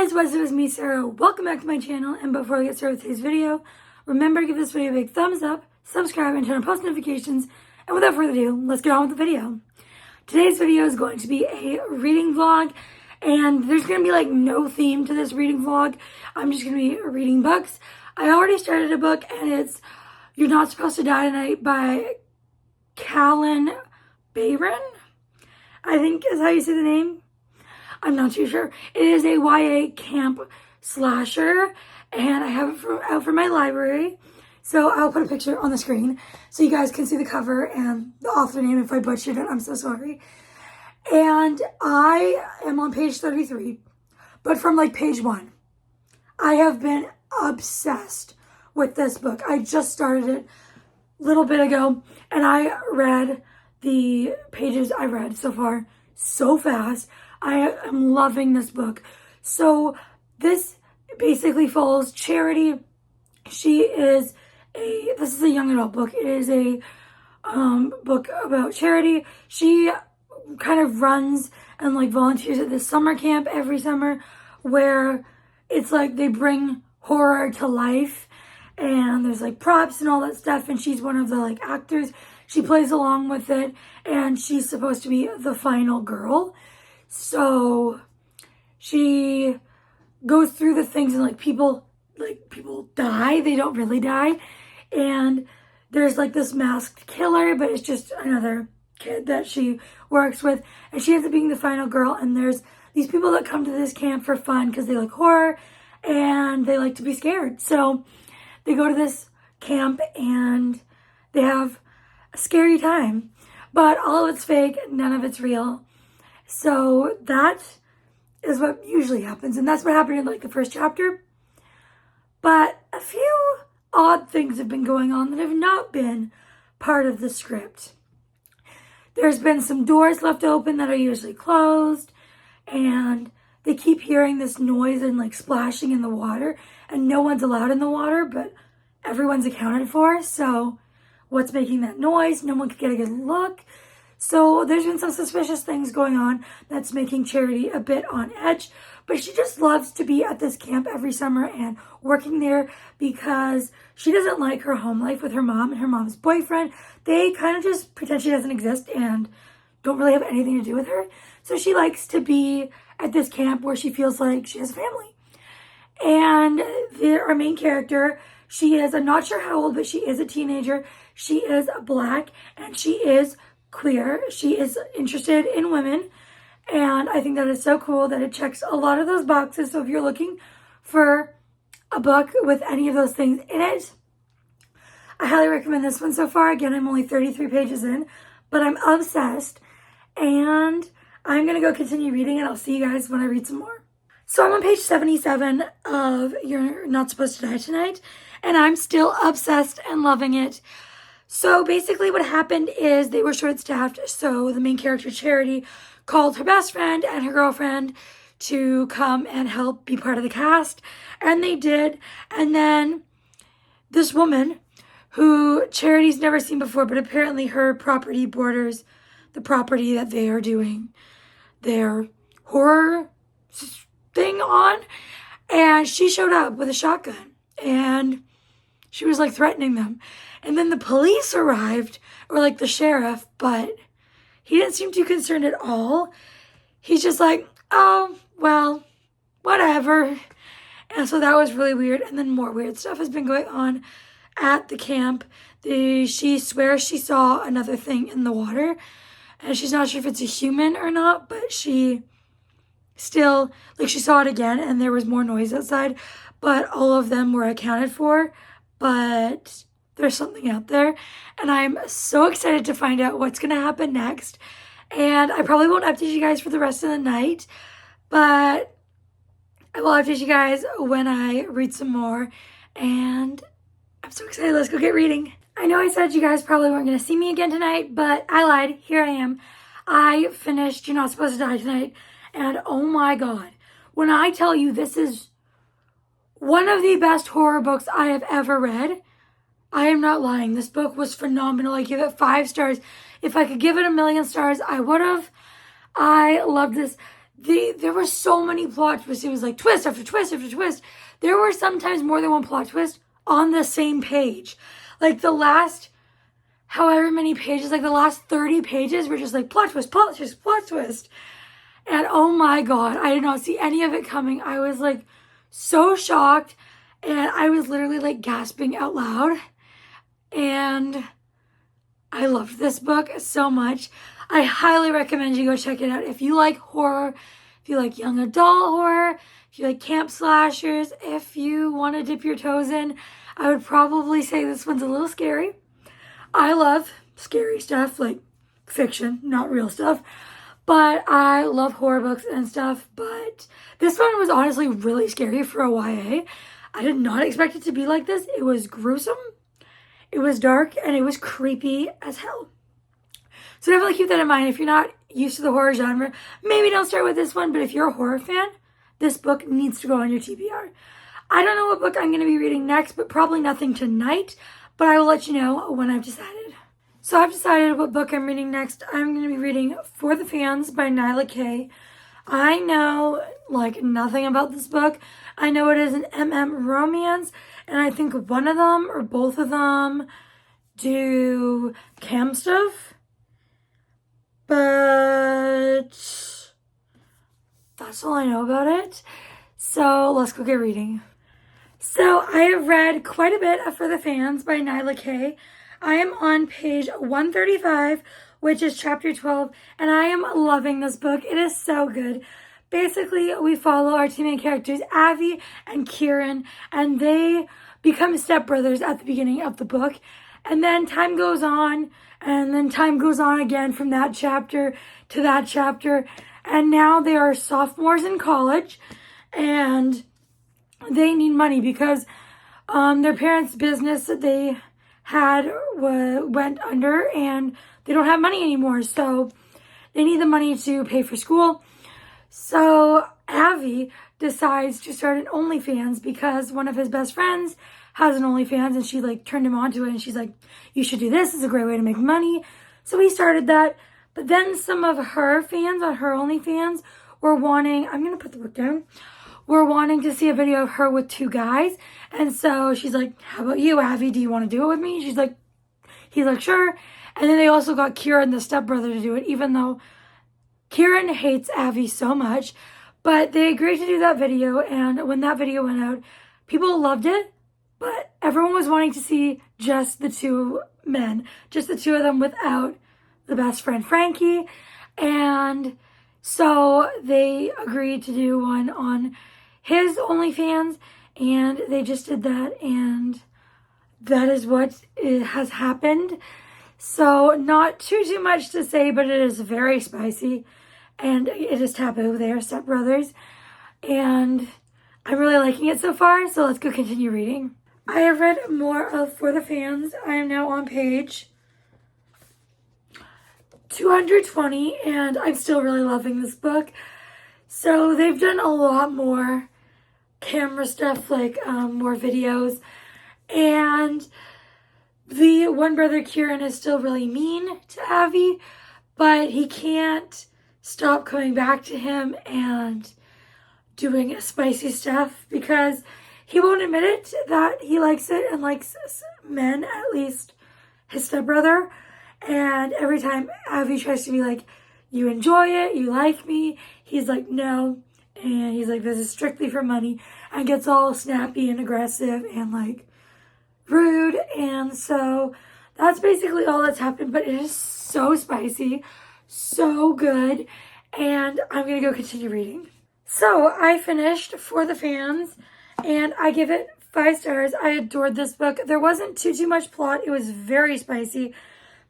guys, what's up? It's me, Sarah. Welcome back to my channel. And before I get started with today's video, remember to give this video a big thumbs up, subscribe, and turn on post notifications. And without further ado, let's get on with the video. Today's video is going to be a reading vlog, and there's going to be like no theme to this reading vlog. I'm just going to be reading books. I already started a book, and it's You're Not Supposed to Die Tonight by Callan Bayron, I think is how you say the name. I'm not too sure. It is a YA camp slasher, and I have it out from my library. So I'll put a picture on the screen so you guys can see the cover and the author name. If I butchered it, I'm so sorry. And I am on page 33, but from like page 1. I have been obsessed with this book. I just started it a little bit ago, and I read the pages I read so far so fast. I am loving this book. So this basically follows Charity. This is a young adult book. It is a book about Charity. She kind of runs and like volunteers at this summer camp every summer where it's like they bring horror to life, and there's like props and all that stuff, and she's one of the like actors. She plays along with it, and she's supposed to be the final girl. So she goes through the things, and people die. They don't really die. And there's like this masked killer, but it's just another kid that she works with. And she ends up being the final girl. And there's these people that come to this camp for fun because they like horror and they like to be scared. So they go to this camp and they have a scary time. But all of it's fake. None of it's real. So that is what usually happens. And that's what happened in like the first chapter. But a few odd things have been going on that have not been part of the script. There's been some doors left open that are usually closed. And they keep hearing this noise and like splashing in the water. And no one's allowed in the water, but everyone's accounted for. So what's making that noise? No one could get a good look. So there's been some suspicious things going on that's making Charity a bit on edge. But she just loves to be at this camp every summer and working there because she doesn't like her home life with her mom and her mom's boyfriend. They kind of just pretend she doesn't exist and don't really have anything to do with her. So she likes to be at this camp where she feels like she has a family. And our main character, I'm not sure how old, but she is a teenager. She is black and she is queer. She is interested in women, and I think that is so cool that it checks a lot of those boxes. So if you're looking for a book with any of those things in it, I highly recommend this one so far. Again, I'm only 33 pages in, but I'm obsessed, and I'm gonna go continue reading, and I'll see you guys when I read some more. So I'm on page 77 of You're Not Supposed to Die Tonight, and I'm still obsessed and loving it. So basically what happened is they were short-staffed, so the main character, Charity, called her best friend and her girlfriend to come and help be part of the cast, and they did. And then this woman, who Charity's never seen before, but apparently her property borders the property that they are doing their horror thing on, and she showed up with a shotgun, and she was like threatening them. And then the police arrived, or like the sheriff, but he didn't seem too concerned at all. He's just like, oh, well, whatever. And so that was really weird. And then more weird stuff has been going on at the camp. She swears she saw another thing in the water, and she's not sure if it's a human or not, but she still, she saw it again, and there was more noise outside, but all of them were accounted for. But there's something out there, and I'm so excited to find out what's going to happen next. And I probably won't update you guys for the rest of the night, but I will update you guys when I read some more. And I'm so excited. Let's go get reading. I know I said you guys probably weren't going to see me again tonight, but I lied. Here I am. I finished You're Not Supposed to Die Tonight, and oh my god, when I tell you this is one of the best horror books I have ever read, I am not lying. This book was phenomenal. I give it 5 stars. If I could give it 1,000,000 stars, I would have. I loved this. there were so many plot twists. It was like twist after twist after twist. There were sometimes more than one plot twist on the same page. Like the last however many pages, like the last 30 pages were just like plot twist, plot twist, plot twist. And oh my God, I did not see any of it coming. I was like so shocked, and I was literally like gasping out loud. And I loved this book so much. I highly recommend you go check it out. If you like horror, if you like young adult horror, if you like camp slashers, if you want to dip your toes in, I would probably say this one's a little scary. I love scary stuff, like fiction, not real stuff. But I love horror books and stuff. But this one was honestly really scary for a YA. I did not expect it to be like this. It was gruesome, it was dark, and it was creepy as hell. So definitely keep that in mind. If you're not used to the horror genre, maybe don't start with this one. But if you're a horror fan, this book needs to go on your TBR. I don't know what book I'm going to be reading next, but probably nothing tonight. But I will let you know when I've decided. So I've decided what book I'm reading next. I'm going to be reading For the Fans by Nyla K. I know like nothing about this book. I know it is an MM romance, and I think one of them or both of them do cam stuff. But that's all I know about it. So let's go get reading. So I have read quite a bit of For the Fans by Nyla K. I am on page 135, which is chapter 12, and I am loving this book. It is so good. Basically, we follow our two main characters, Avi and Kieran, and they become stepbrothers at the beginning of the book. And then time goes on, and then time goes on again from that chapter to that chapter. And now they are sophomores in college, and they need money because their parents' business that they had went under, and they don't have money anymore. So they need the money to pay for school. So Avi decides to start an OnlyFans because one of his best friends has an OnlyFans, and she like turned him onto it, and she's like, you should do this. It's a great way to make money. So he started that. But then some of her fans on her OnlyFans were wanting, I'm going to put the book down, were wanting to see a video of her with two guys. And so she's like, how about you, Avi? Do you want to do it with me? He's like, sure. And then they also got Kieran, the stepbrother, to do it, even though Kieran hates Avi so much. But they agreed to do that video. And when that video went out, people loved it. But everyone was wanting to see just the two men, just the two of them without the best friend, Frankie. And so they agreed to do one on his OnlyFans, and they just did that, and that is what has happened. So not too much to say, but it is very spicy, and it is taboo. They are stepbrothers, and I'm really liking it so far, so let's go continue reading. I have read more of For the Fans. I am now on page 220, and I'm still really loving this book. So they've done a lot more camera stuff, like more videos, and the one brother, Kieran, is still really mean to Avi, but he can't stop coming back to him and doing spicy stuff because he won't admit it that he likes it and likes men, at least his stepbrother. And every time Avi tries to be like, you enjoy it, you like me, he's like, no. And he's like, this is strictly for money, and gets all snappy and aggressive and like rude. And so that's basically all that's happened, but it is so spicy, so good. And I'm going to go continue reading. So I finished For the Fans, and I give it 5 stars. I adored this book. There wasn't too much plot. It was very spicy,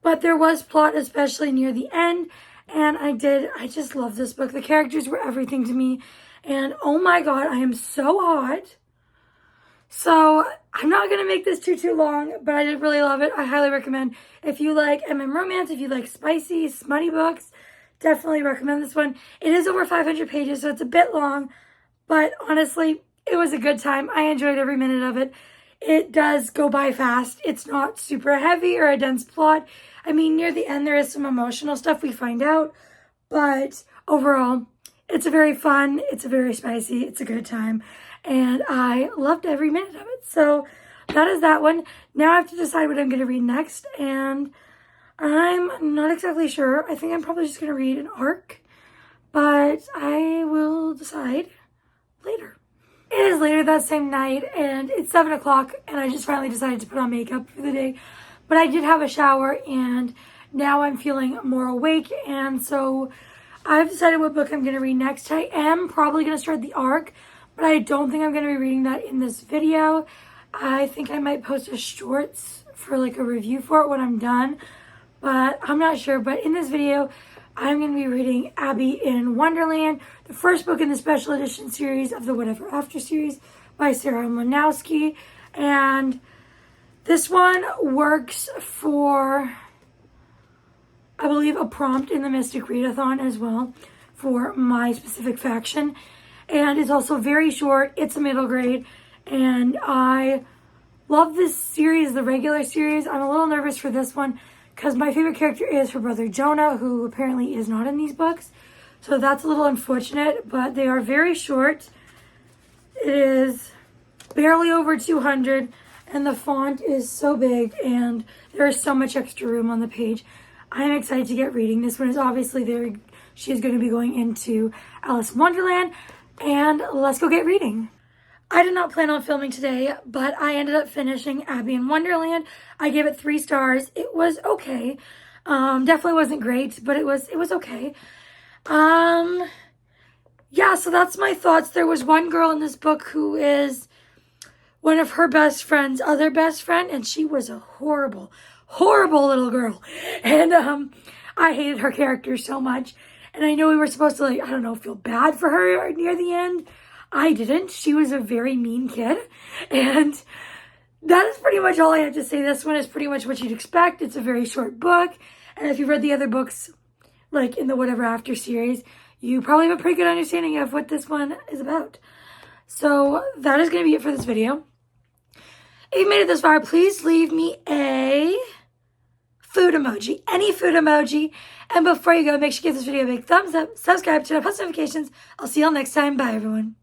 but there was plot, especially near the end. And I just love this book. The characters were everything to me. And oh my God, I am so hot. So I'm not going to make this too long, but I did really love it. I highly recommend. If you like MM romance, if you like spicy, smutty books, definitely recommend this one. It is over 500 pages, so it's a bit long, but honestly, it was a good time. I enjoyed every minute of it. It does go by fast. It's not super heavy or a dense plot. I mean, near the end, there is some emotional stuff we find out, but overall, It's a very fun, it's a very spicy, it's a good time, and I loved every minute of it. So that is that one. Now I have to decide what I'm going to read next, and I'm not exactly sure. I think I'm probably just going to read an arc, but I will decide later. It is later that same night, and it's 7 o'clock, and I just finally decided to put on makeup for the day. But I did have a shower, and now I'm feeling more awake, and so I've decided what book I'm going to read next. I am probably going to start the arc, but I don't think I'm going to be reading that in this video. I think I might post a shorts for like a review for it when I'm done, but I'm not sure. But in this video, I'm going to be reading Abby in Wonderland, the first book in the special edition series of the Whatever After series by Sarah Mlynowski. And this one works for, I believe, a prompt in the Mystic Readathon as well for my specific faction. And it's also very short. It's a middle grade. And I love this series, the regular series. I'm a little nervous for this one because my favorite character is her brother Jonah, who apparently is not in these books. So that's a little unfortunate, but they are very short. It is barely over 200, and the font is so big, and there is so much extra room on the page. I'm excited to get reading. This one is obviously there. She's going to be going into Alice in Wonderland, and let's go get reading. I did not plan on filming today, but I ended up finishing Abby in Wonderland. I gave it 3 stars. It was okay. Definitely wasn't great, but it was okay. Yeah, so that's my thoughts. There was one girl in this book who is one of her best friend's other best friend, and she was a horrible, horrible little girl. And I hated her character so much. And I know we were supposed to, like, I don't know, feel bad for her near the end. I didn't. She was a very mean kid. And that is pretty much all I have to say. This one is pretty much what you'd expect. It's a very short book. And if you've read the other books, like in the Whatever After series, you probably have a pretty good understanding of what this one is about. So that is going to be it for this video. If you made it this far, please leave me a food emoji, any food emoji. And before you go, make sure you give this video a big thumbs up, subscribe, turn on post notifications. I'll see y'all next time. Bye, everyone.